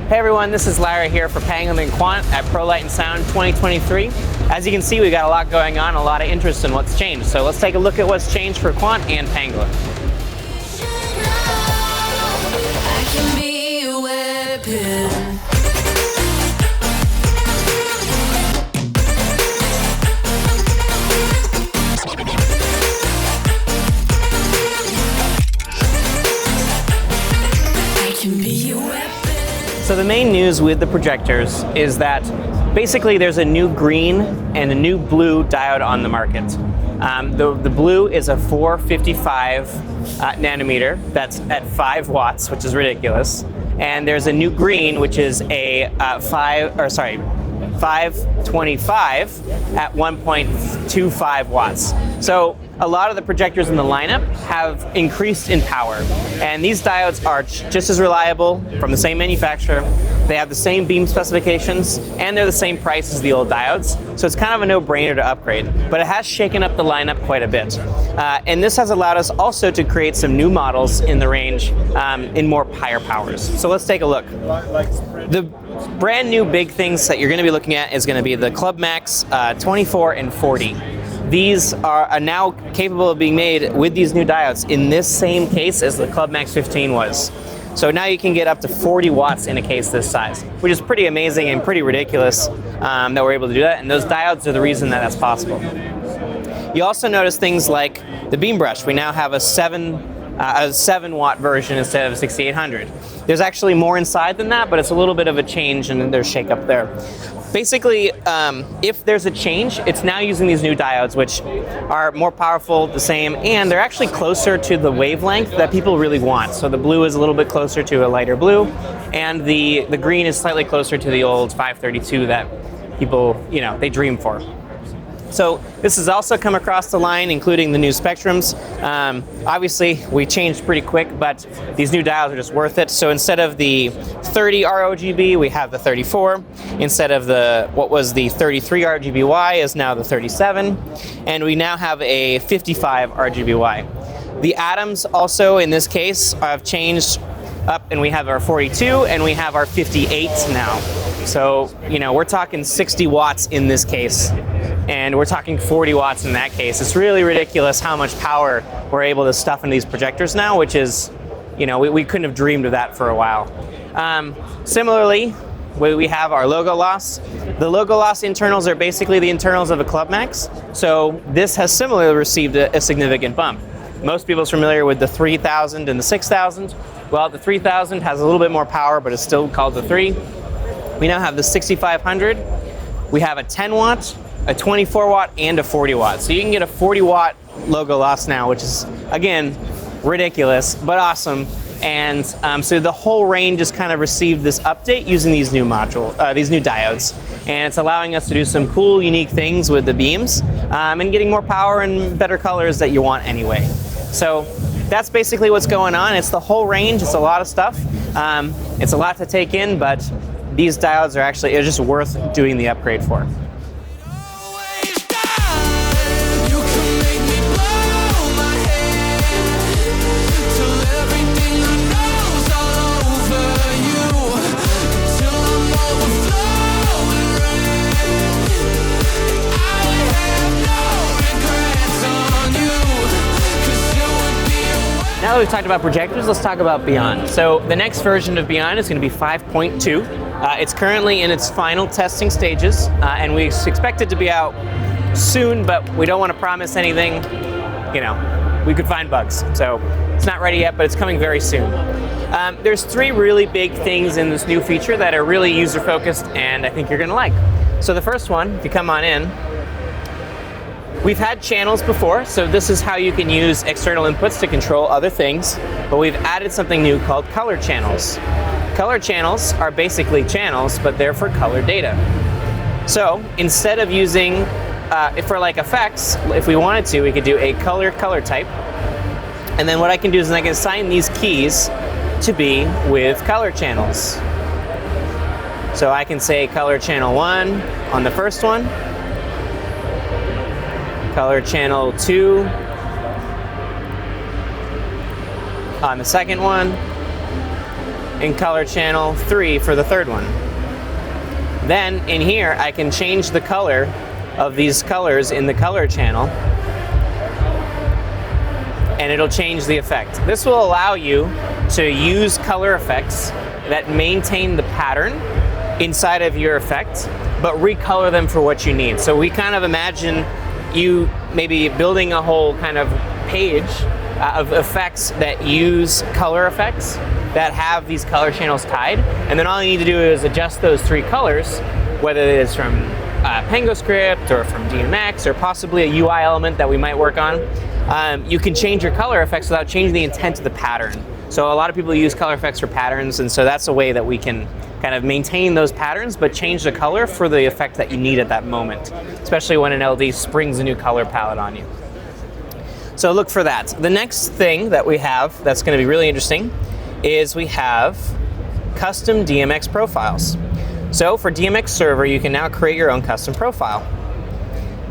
Hey everyone, this is Lyra here for Pangolin KVANT at Prolight Sound 2023. As you can see, we got a lot going on, a lot of interest in what's changed. So let's take a look at what's changed for KVANT and Pangolin. I can be a weapon. So the main news with the projectors is that basically there's a new green and a new blue diode on the market. The blue is a 455 nanometer that's at 5 watts, which is ridiculous. And there's a new green, which is a 525 at 1.25 watts. So a lot of the projectors in the lineup have increased in power, and these diodes are just as reliable from the same manufacturer. They have the same beam specifications, and they're the same price as the old diodes, so it's kind of a no-brainer to upgrade. But it has shaken up the lineup quite a bit, and this has allowed us also to create some new models in the range in more higher powers. So let's take a look. The brand new big things that you're going to be looking at is going to be the Clubmax 24 and 40. These are now capable of being made with these new diodes in this same case as the Clubmax 15 was. So now you can get up to 40 watts in a case this size, which is pretty amazing and pretty ridiculous that we're able to do that, and those diodes are the reason that that's possible. You also notice things like the beam brush. We now have a 7 watt version instead of a 6800. There's actually more inside than that, but it's a little bit of a change and there's shake up there. Basically, if there's a change, it's now using these new diodes, which are more powerful, the same, and they're actually closer to the wavelength that people really want. So the blue is a little bit closer to a lighter blue, and the green is slightly closer to the old 532 that people, they dream for. So this has also come across the line, including the new spectrums. Obviously, we changed pretty quick, but these new diodes are just worth it. So instead of the 30 ROGB, we have the 34. Instead of what was the 33 RGBY is now the 37. And we now have a 55 RGBY. The atoms also, in this case, have changed up, and we have our 42 and we have our 58 now. So, we're talking 60 watts in this case, and we're talking 40 watts in that case. It's really ridiculous how much power we're able to stuff into these projectors now, which is, we couldn't have dreamed of that for a while. Similarly, we have our logo loss. The logo loss internals are basically the internals of a Clubmax, so this has similarly received a significant bump. Most people are familiar with the 3000 and the 6000. Well, the 3000 has a little bit more power, but it's still called the 3. We now have the 6500. We have a 10 watt, a 24 watt, and a 40 watt. So you can get a 40 watt logo loss now, which is, again, ridiculous, but awesome. And so the whole range has kind of received this update using these new these new diodes. And it's allowing us to do some cool, unique things with the beams and getting more power and better colors that you want anyway. So that's basically what's going on. It's the whole range. It's a lot of stuff. It's a lot to take in, but these diodes are just worth doing the upgrade for. Now that we've talked about projectors, let's talk about Beyond. So the next version of Beyond is going to be 5.2. It's currently in its final testing stages, and we expect it to be out soon, but we don't want to promise anything. We could find bugs. So it's not ready yet, but it's coming very soon. There's 3 really big things in this new feature that are really user-focused, and I think you're going to like. So the first one, if you come on in, we've had channels before, so this is how you can use external inputs to control other things, but we've added something new called color channels. Color channels are basically channels, but they're for color data. So instead of using, for like effects, if we wanted to, we could do a color type, and then what I can do is I can assign these keys to be with color channels. So I can say color channel 1 on the first one, color channel 2 on the second one, and color channel 3 for the third one. Then in here, I can change the color of these colors in the color channel, and it'll change the effect. This will allow you to use color effects that maintain the pattern inside of your effect, but recolor them for what you need. So we kind of imagine you maybe building a whole kind of page of effects that use color effects that have these color channels tied, and then all you need to do is adjust those 3 colors, whether it is from PangoScript or from DMX or possibly a UI element that we might work on. You can change your color effects without changing the intent of the pattern. So a lot of people use color effects for patterns, and so that's a way that we can kind of maintain those patterns but change the color for the effect that you need at that moment, especially when an LD springs a new color palette on you. So look for that. The next thing that we have that's going to be really interesting is we have custom DMX profiles. So for DMX Server, you can now create your own custom profile.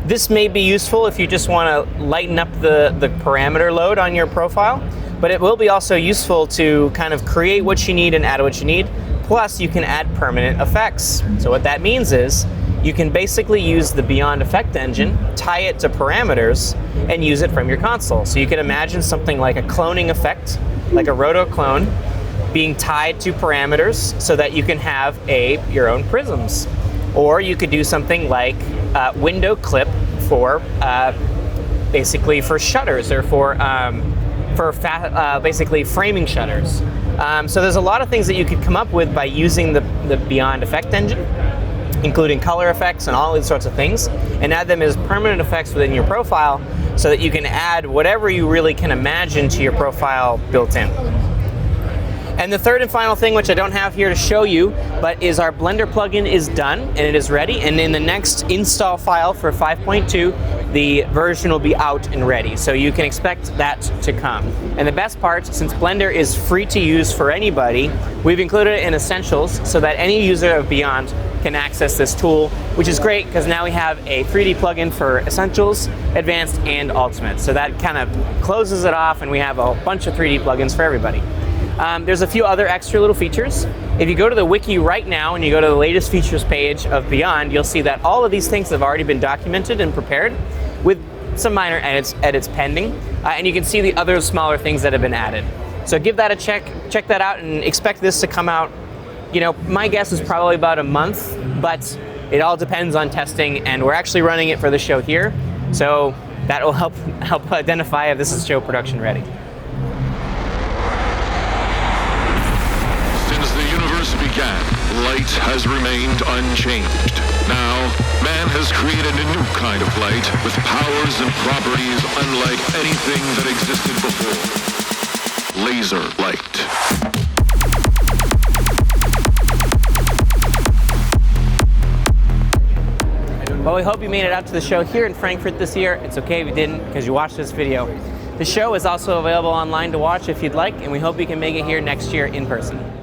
This may be useful if you just want to lighten up the parameter load on your profile, but it will be also useful to kind of create what you need and add what you need. Plus, you can add permanent effects. So what that means is you can basically use the Beyond Effect Engine, tie it to parameters, and use it from your console. So you can imagine something like a cloning effect, like a roto clone, being tied to parameters so that you can have your own prisms. Or you could do something like window clip for basically for shutters or for basically framing shutters. So there's a lot of things that you could come up with by using the Beyond Effect Engine, including color effects and all these sorts of things, and add them as permanent effects within your profile so that you can add whatever you really can imagine to your profile built in. And the third and final thing, which I don't have here to show you, but is our Blender plugin is done and it is ready, and in the next install file for 5.2, the version will be out and ready. So you can expect that to come. And the best part, since Blender is free to use for anybody, we've included it in Essentials so that any user of Beyond can access this tool, which is great because now we have a 3D plugin for Essentials, Advanced, and Ultimate. So that kind of closes it off, and we have a bunch of 3D plugins for everybody. There's a few other extra little features. If you go to the wiki right now and you go to the latest features page of Beyond, you'll see that all of these things have already been documented and prepared with some minor edits pending. And you can see the other smaller things that have been added. So give that a check that out, and expect this to come out. You know, my guess is probably about a month, but it all depends on testing, and we're actually running it for the show here. So that will help identify if this is show production ready. Began, light has remained unchanged. Now, man has created a new kind of light with powers and properties unlike anything that existed before. Laser light. Well, we hope you made it out to the show here in Frankfurt this year. It's okay if you didn't, because you watched this video. The show is also available online to watch if you'd like, and we hope you can make it here next year in person.